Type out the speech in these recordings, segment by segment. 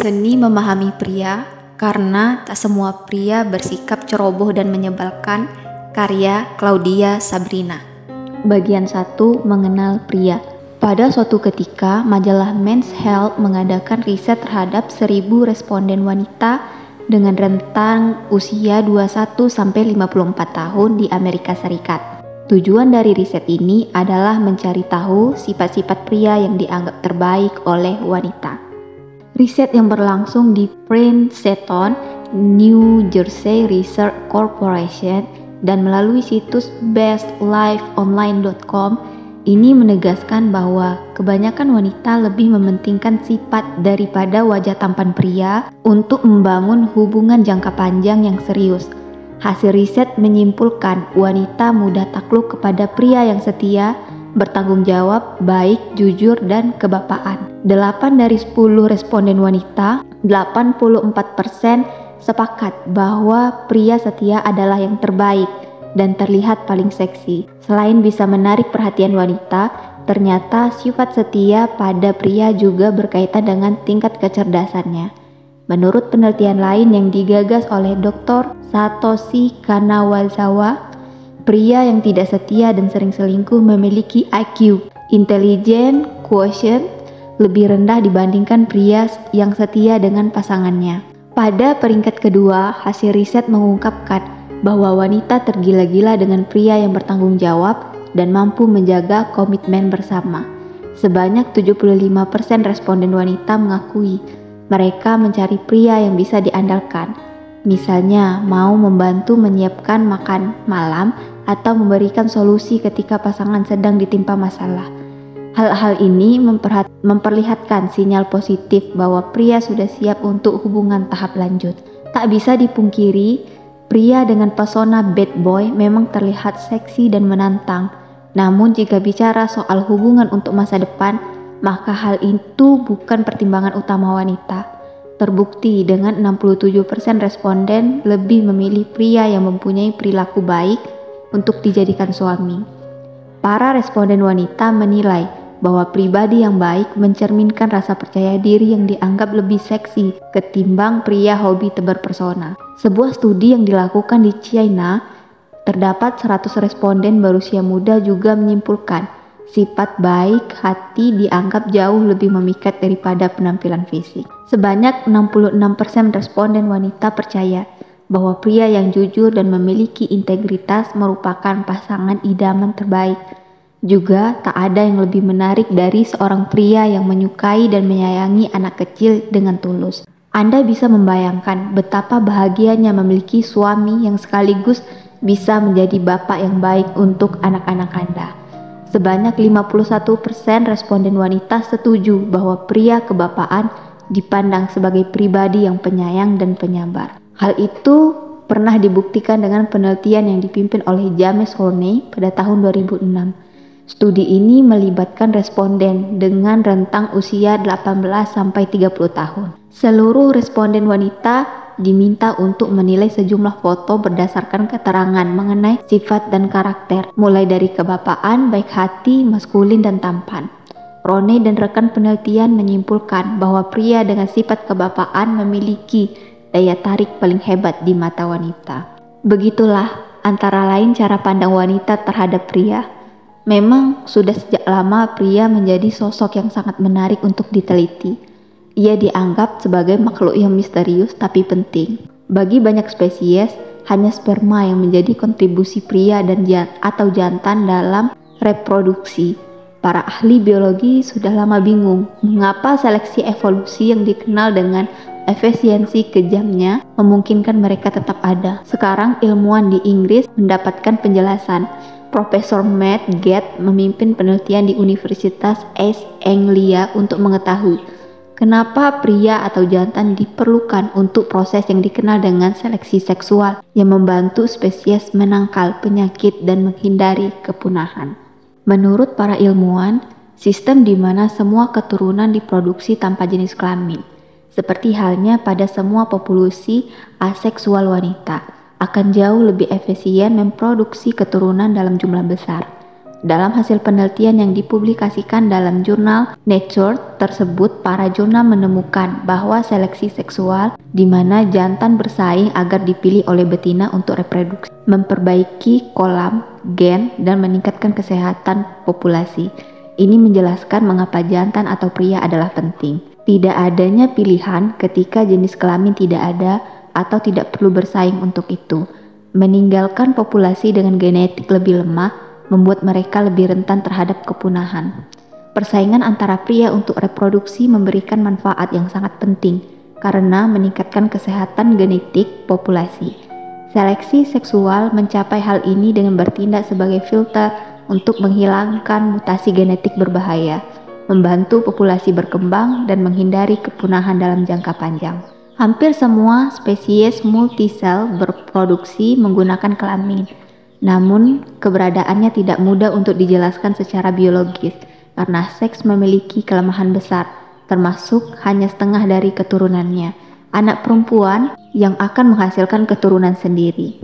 Seni memahami pria, karena tak semua pria bersikap ceroboh dan menyebalkan. Karya Claudia Sabrina. Bagian 1. Mengenal pria. Pada suatu ketika, majalah Men's Health mengadakan riset terhadap 1.000 responden wanita dengan rentang usia 21-54 tahun di Amerika Serikat. Tujuan dari riset ini adalah mencari tahu sifat-sifat pria yang dianggap terbaik oleh wanita. Riset yang berlangsung di Princeton, New Jersey Research Corporation dan melalui situs bestlifeonline.com ini menegaskan bahwa kebanyakan wanita lebih mementingkan sifat daripada wajah tampan pria untuk membangun hubungan jangka panjang yang serius. Hasil riset menyimpulkan wanita mudah takluk kepada pria yang setia, bertanggung jawab, baik, jujur, dan kebapaan. 8 dari 10 responden wanita, 84% sepakat bahwa pria setia adalah yang terbaik dan terlihat paling seksi. Selain bisa menarik perhatian wanita, ternyata sifat setia pada pria juga berkaitan dengan tingkat kecerdasannya. Menurut penelitian lain yang digagas oleh Dr. Satoshi Kanazawa, pria yang tidak setia dan sering selingkuh memiliki IQ, intelligence quotient, lebih rendah dibandingkan pria yang setia dengan pasangannya. Pada peringkat kedua, hasil riset mengungkapkan bahwa wanita tergila-gila dengan pria yang bertanggung jawab dan mampu menjaga komitmen bersama. Sebanyak 75% responden wanita mengakui mereka mencari pria yang bisa diandalkan. Misalnya, mau membantu menyiapkan makan malam atau memberikan solusi ketika pasangan sedang ditimpa masalah. Hal-hal ini memperlihatkan sinyal positif bahwa pria sudah siap untuk hubungan tahap lanjut. Tak bisa dipungkiri, pria dengan pesona bad boy memang terlihat seksi dan menantang. Namun jika bicara soal hubungan untuk masa depan, maka hal itu bukan pertimbangan utama wanita. Terbukti dengan 67% responden lebih memilih pria yang mempunyai perilaku baik untuk dijadikan suami. Para responden wanita menilai bahwa pribadi yang baik mencerminkan rasa percaya diri yang dianggap lebih seksi ketimbang pria hobi tebar pesona. Sebuah studi yang dilakukan di China, terdapat 100 responden berusia muda juga menyimpulkan sifat baik hati dianggap jauh lebih memikat daripada penampilan fisik. Sebanyak 66% responden wanita percaya bahwa pria yang jujur dan memiliki integritas merupakan pasangan idaman terbaik. Juga tak ada yang lebih menarik dari seorang pria yang menyukai dan menyayangi anak kecil dengan tulus. Anda bisa membayangkan betapa bahagianya memiliki suami yang sekaligus bisa menjadi bapak yang baik untuk anak-anak Anda. Sebanyak 51% responden wanita setuju bahwa pria kebapaan dipandang sebagai pribadi yang penyayang dan penyabar. Hal itu pernah dibuktikan dengan penelitian yang dipimpin oleh James Horney pada tahun 2006. Studi ini melibatkan responden dengan rentang usia 18-30 tahun. Seluruh responden wanita diminta untuk menilai sejumlah foto berdasarkan keterangan mengenai sifat dan karakter, mulai dari kebapaan, baik hati, maskulin, dan tampan. Roney dan rekan penelitian menyimpulkan bahwa pria dengan sifat kebapaan memiliki daya tarik paling hebat di mata wanita. Begitulah antara lain cara pandang wanita terhadap pria. Memang sudah sejak lama pria menjadi sosok yang sangat menarik untuk diteliti. Ia dianggap sebagai makhluk yang misterius tapi penting. Bagi banyak spesies, hanya sperma yang menjadi kontribusi pria dan atau jantan dalam reproduksi. Para ahli biologi sudah lama bingung mengapa seleksi evolusi yang dikenal dengan efisiensi kejamnya memungkinkan mereka tetap ada. Sekarang ilmuwan di Inggris mendapatkan penjelasan. Profesor Matt Gates memimpin penelitian di Universitas East Anglia untuk mengetahui kenapa pria atau jantan diperlukan untuk proses yang dikenal dengan seleksi seksual yang membantu spesies menangkal penyakit dan menghindari kepunahan. Menurut para ilmuwan, sistem di mana semua keturunan diproduksi tanpa jenis kelamin, seperti halnya pada semua populasi aseksual wanita, akan jauh lebih efisien memproduksi keturunan dalam jumlah besar. Dalam hasil penelitian yang dipublikasikan dalam jurnal Nature tersebut, para jurnal menemukan bahwa seleksi seksual di mana jantan bersaing agar dipilih oleh betina untuk reproduksi, memperbaiki kolam, gen, dan meningkatkan kesehatan populasi. Ini menjelaskan mengapa jantan atau pria adalah penting. Tidak adanya pilihan ketika jenis kelamin tidak ada atau tidak perlu bersaing untuk itu. Meninggalkan populasi dengan genetik lebih lemah membuat mereka lebih rentan terhadap kepunahan. Persaingan antara pria untuk reproduksi memberikan manfaat yang sangat penting karena meningkatkan kesehatan genetik populasi. Seleksi seksual mencapai hal ini dengan bertindak sebagai filter untuk menghilangkan mutasi genetik berbahaya, membantu populasi berkembang dan menghindari kepunahan dalam jangka panjang. Hampir semua spesies multisel berproduksi menggunakan kelamin. Namun, keberadaannya tidak mudah untuk dijelaskan secara biologis karena seks memiliki kelemahan besar, termasuk hanya setengah dari keturunannya, anak perempuan yang akan menghasilkan keturunan sendiri.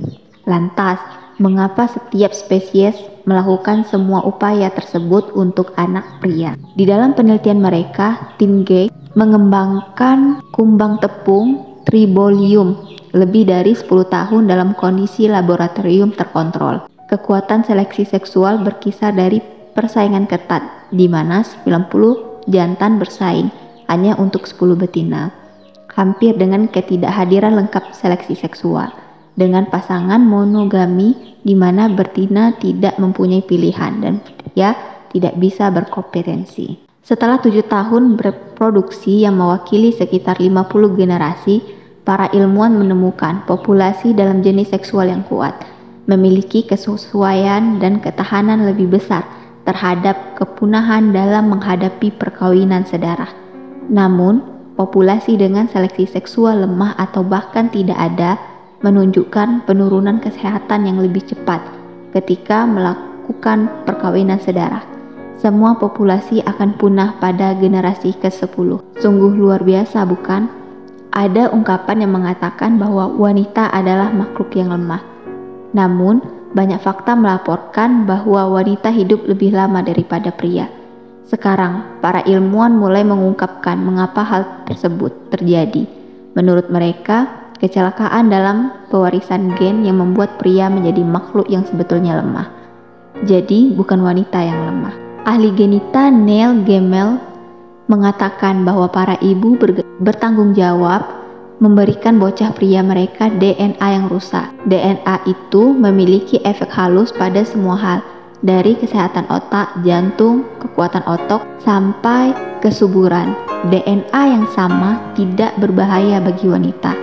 Lantas, mengapa setiap spesies melakukan semua upaya tersebut untuk anak pria? Di dalam penelitian mereka, tim Gay mengembangkan kumbang tepung Tribolium lebih dari 10 tahun dalam kondisi laboratorium terkontrol. Kekuatan seleksi seksual berkisar dari persaingan ketat, di mana 90 jantan bersaing hanya untuk 10 betina. Hampir dengan ketidakhadiran lengkap seleksi seksual, dengan pasangan monogami di mana betina tidak mempunyai pilihan dan pria tidak bisa berkompetensi. Setelah 7 tahun berproduksi yang mewakili sekitar 50 generasi, para ilmuwan menemukan populasi dalam jenis seksual yang kuat, memiliki kesesuaian dan ketahanan lebih besar terhadap kepunahan dalam menghadapi perkawinan sedarah. Namun, populasi dengan seleksi seksual lemah atau bahkan tidak ada menunjukkan penurunan kesehatan yang lebih cepat ketika melakukan perkawinan sedarah. Semua populasi akan punah pada generasi ke-10. Sungguh luar biasa, bukan? Ada ungkapan yang mengatakan bahwa wanita adalah makhluk yang lemah. Namun, banyak fakta melaporkan bahwa wanita hidup lebih lama daripada pria. Sekarang, para ilmuwan mulai mengungkapkan mengapa hal tersebut terjadi. Menurut mereka, kecelakaan dalam pewarisan gen yang membuat pria menjadi makhluk yang sebetulnya lemah. Jadi, bukan wanita yang lemah. Ahli genita Neil Gemmell mengatakan bahwa para ibu bertanggung jawab memberikan bocah pria mereka DNA yang rusak. DNA itu memiliki efek halus pada semua hal, dari kesehatan otak, jantung, kekuatan otot, sampai kesuburan. DNA yang sama tidak berbahaya bagi wanita.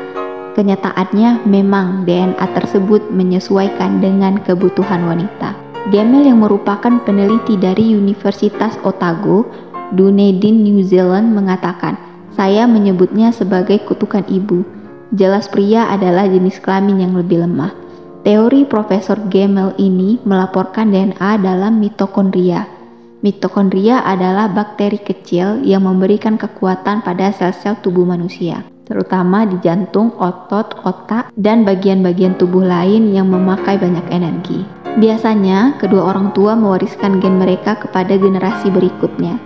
Kenyataannya memang DNA tersebut menyesuaikan dengan kebutuhan wanita. Gemmell yang merupakan peneliti dari Universitas Otago, Dunedin, New Zealand mengatakan, "Saya menyebutnya sebagai kutukan ibu. Jelas pria adalah jenis kelamin yang lebih lemah." Teori Profesor Gemmell ini melaporkan DNA dalam mitokondria. Mitokondria adalah bakteri kecil yang memberikan kekuatan pada sel-sel tubuh manusia, terutama di jantung, otot, otak, dan bagian-bagian tubuh lain yang memakai banyak energi. Biasanya, kedua orang tua mewariskan gen mereka kepada generasi berikutnya.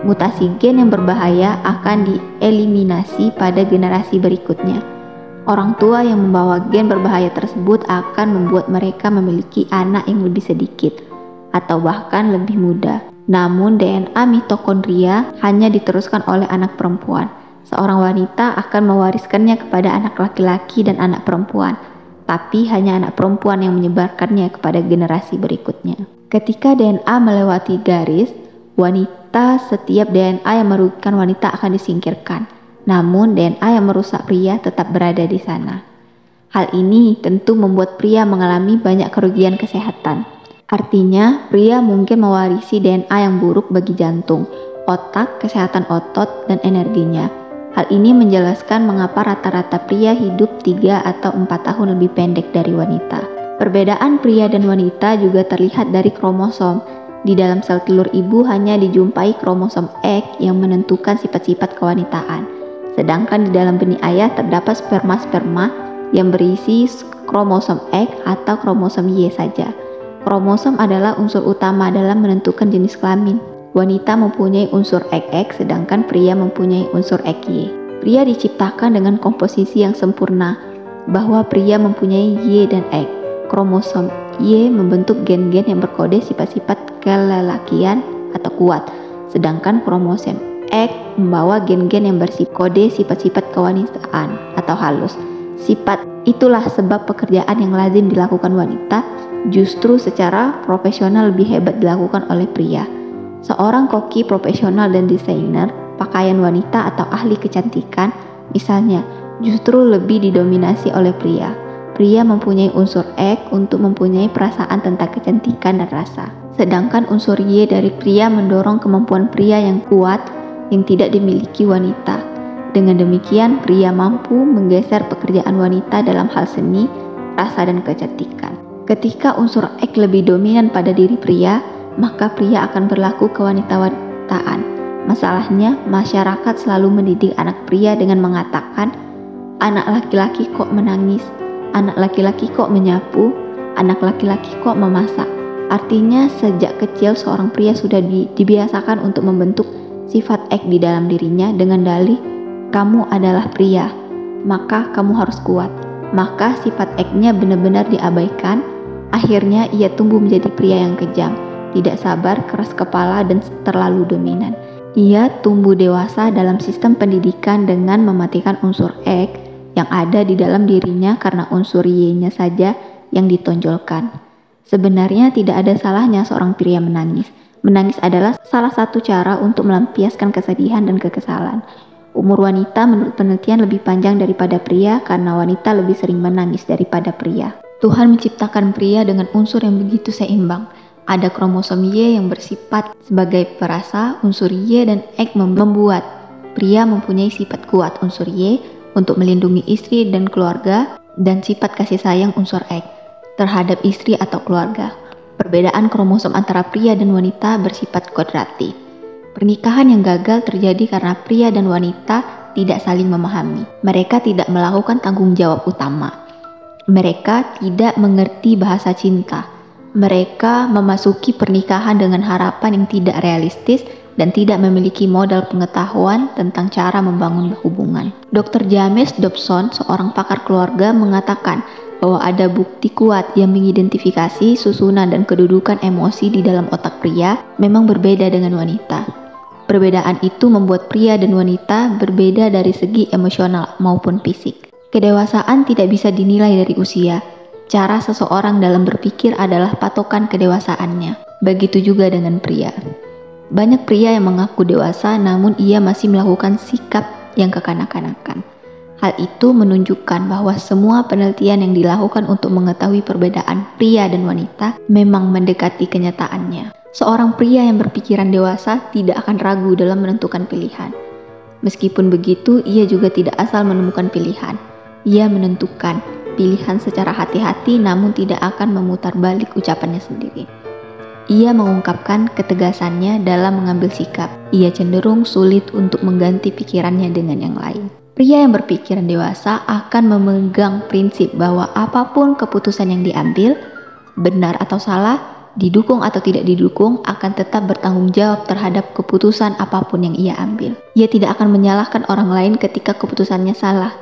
Mutasi gen yang berbahaya akan dieliminasi pada generasi berikutnya. Orang tua yang membawa gen berbahaya tersebut akan membuat mereka memiliki anak yang lebih sedikit atau bahkan lebih muda. Namun DNA mitokondria hanya diteruskan oleh anak perempuan. Seorang wanita akan mewariskannya kepada anak laki-laki dan anak perempuan, tapi hanya anak perempuan yang menyebarkannya kepada generasi berikutnya. Ketika DNA melewati garis, setiap DNA yang merugikan wanita akan disingkirkan. Namun DNA yang merusak pria tetap berada di sana. Hal ini tentu membuat pria mengalami banyak kerugian kesehatan. Artinya, pria mungkin mewarisi DNA yang buruk bagi jantung, otak, kesehatan otot, dan energinya. Hal ini menjelaskan mengapa rata-rata pria hidup 3 atau 4 tahun lebih pendek dari wanita. Perbedaan pria dan wanita juga terlihat dari kromosom. Di dalam sel telur ibu hanya dijumpai kromosom X yang menentukan sifat-sifat kewanitaan. Sedangkan di dalam benih ayah terdapat sperma-sperma yang berisi kromosom X atau kromosom Y saja. Kromosom adalah unsur utama dalam menentukan jenis kelamin. Wanita mempunyai unsur XX sedangkan pria mempunyai unsur XY. Pria diciptakan dengan komposisi yang sempurna, bahwa pria mempunyai Y dan X. Kromosom Y membentuk gen-gen yang berkode sifat-sifat kelelakian atau kuat, sedangkan kromosom X membawa gen-gen yang berkode sifat-sifat kewanitaan atau halus. Sifat itulah sebab pekerjaan yang lazim dilakukan wanita justru secara profesional lebih hebat dilakukan oleh pria. Seorang koki profesional dan desainer pakaian wanita atau ahli kecantikan misalnya justru lebih didominasi oleh pria. Pria mempunyai unsur X untuk mempunyai perasaan tentang kecantikan dan rasa. Sedangkan unsur Y dari pria mendorong kemampuan pria yang kuat yang tidak dimiliki wanita. Dengan demikian, pria mampu menggeser pekerjaan wanita dalam hal seni, rasa, dan kecantikan. Ketika unsur X lebih dominan pada diri pria, maka pria akan berlaku kewanita-wanitaan. Masalahnya, masyarakat selalu mendidik anak pria dengan mengatakan, anak laki-laki kok menangis, anak laki-laki kok menyapu, anak laki-laki kok memasak. Artinya, sejak kecil seorang pria sudah dibiasakan untuk membentuk sifat X di dalam dirinya dengan dalih, kamu adalah pria, maka kamu harus kuat. Maka sifat X-nya benar-benar diabaikan. Akhirnya ia tumbuh menjadi pria yang kejam, tidak sabar, keras kepala, dan terlalu dominan. Ia tumbuh dewasa dalam sistem pendidikan dengan mematikan unsur X yang ada di dalam dirinya karena unsur Y-nya saja yang ditonjolkan. Sebenarnya tidak ada salahnya seorang pria menangis. Menangis adalah salah satu cara untuk melampiaskan kesedihan dan kekesalan. Umur wanita menurut penelitian lebih panjang daripada pria karena wanita lebih sering menangis daripada pria. Tuhan menciptakan pria dengan unsur yang begitu seimbang. Ada kromosom Y yang bersifat sebagai perasa, unsur Y dan X membuat pria mempunyai sifat kuat unsur Y untuk melindungi istri dan keluarga dan sifat kasih sayang unsur X terhadap istri atau keluarga. Perbedaan kromosom antara pria dan wanita bersifat kodrati. Pernikahan yang gagal terjadi karena pria dan wanita tidak saling memahami. Mereka tidak melakukan tanggung jawab utama. Mereka tidak mengerti bahasa cinta. Mereka memasuki pernikahan dengan harapan yang tidak realistis dan tidak memiliki modal pengetahuan tentang cara membangun hubungan. Dr. James Dobson, seorang pakar keluarga, mengatakan bahwa ada bukti kuat yang mengidentifikasi susunan dan kedudukan emosi di dalam otak pria memang berbeda dengan wanita. Perbedaan itu membuat pria dan wanita berbeda dari segi emosional maupun fisik. Kedewasaan tidak bisa dinilai dari usia. Cara seseorang dalam berpikir adalah patokan kedewasaannya. Begitu juga dengan pria. Banyak pria yang mengaku dewasa namun ia masih melakukan sikap yang kekanak-kanakan. Hal itu menunjukkan bahwa semua penelitian yang dilakukan untuk mengetahui perbedaan pria dan wanita memang mendekati kenyataannya. Seorang pria yang berpikiran dewasa tidak akan ragu dalam menentukan pilihan. Meskipun begitu, ia juga tidak asal menemukan pilihan. Ia menentukan pilihan secara hati-hati namun tidak akan memutar balik ucapannya sendiri. Ia mengungkapkan ketegasannya dalam mengambil sikap. Ia cenderung sulit untuk mengganti pikirannya dengan yang lain. Pria yang berpikiran dewasa akan memegang prinsip bahwa apapun keputusan yang diambil, benar atau salah, didukung atau tidak didukung, akan tetap bertanggung jawab terhadap keputusan apapun yang ia ambil. Ia tidak akan menyalahkan orang lain ketika keputusannya salah.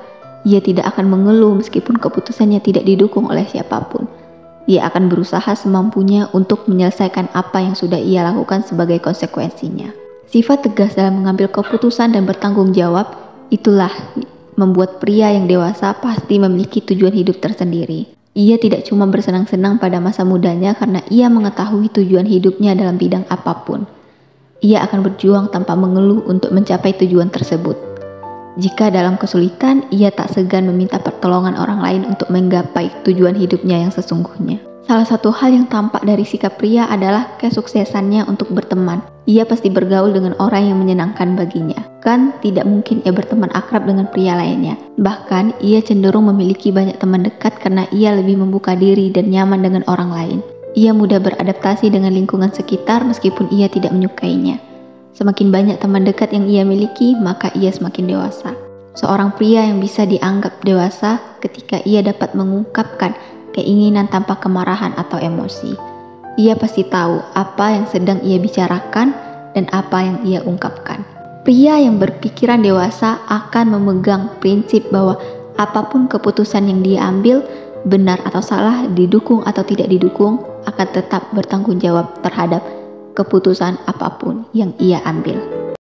Ia tidak akan mengeluh meskipun keputusannya tidak didukung oleh siapapun. Ia akan berusaha semampunya untuk menyelesaikan apa yang sudah ia lakukan sebagai konsekuensinya. Sifat tegas dalam mengambil keputusan dan bertanggung jawab, itulah membuat pria yang dewasa pasti memiliki tujuan hidup tersendiri. Ia tidak cuma bersenang-senang pada masa mudanya karena ia mengetahui tujuan hidupnya dalam bidang apapun. Ia akan berjuang tanpa mengeluh untuk mencapai tujuan tersebut. Jika dalam kesulitan, ia tak segan meminta pertolongan orang lain untuk menggapai tujuan hidupnya yang sesungguhnya. Salah satu hal yang tampak dari sikap pria adalah kesuksesannya untuk berteman. Ia pasti bergaul dengan orang yang menyenangkan baginya. Kan tidak mungkin ia berteman akrab dengan pria lainnya. Bahkan ia cenderung memiliki banyak teman dekat karena ia lebih membuka diri dan nyaman dengan orang lain. Ia mudah beradaptasi dengan lingkungan sekitar meskipun ia tidak menyukainya. Semakin banyak teman dekat yang ia miliki, maka ia semakin dewasa. Seorang pria yang bisa dianggap dewasa ketika ia dapat mengungkapkan keinginan tanpa kemarahan atau emosi. Ia pasti tahu apa yang sedang ia bicarakan dan apa yang ia ungkapkan. Pria yang berpikiran dewasa akan memegang prinsip bahwa apapun keputusan yang dia ambil, benar atau salah, didukung atau tidak didukung, akan tetap bertanggung jawab terhadap keputusan apapun yang ia ambil.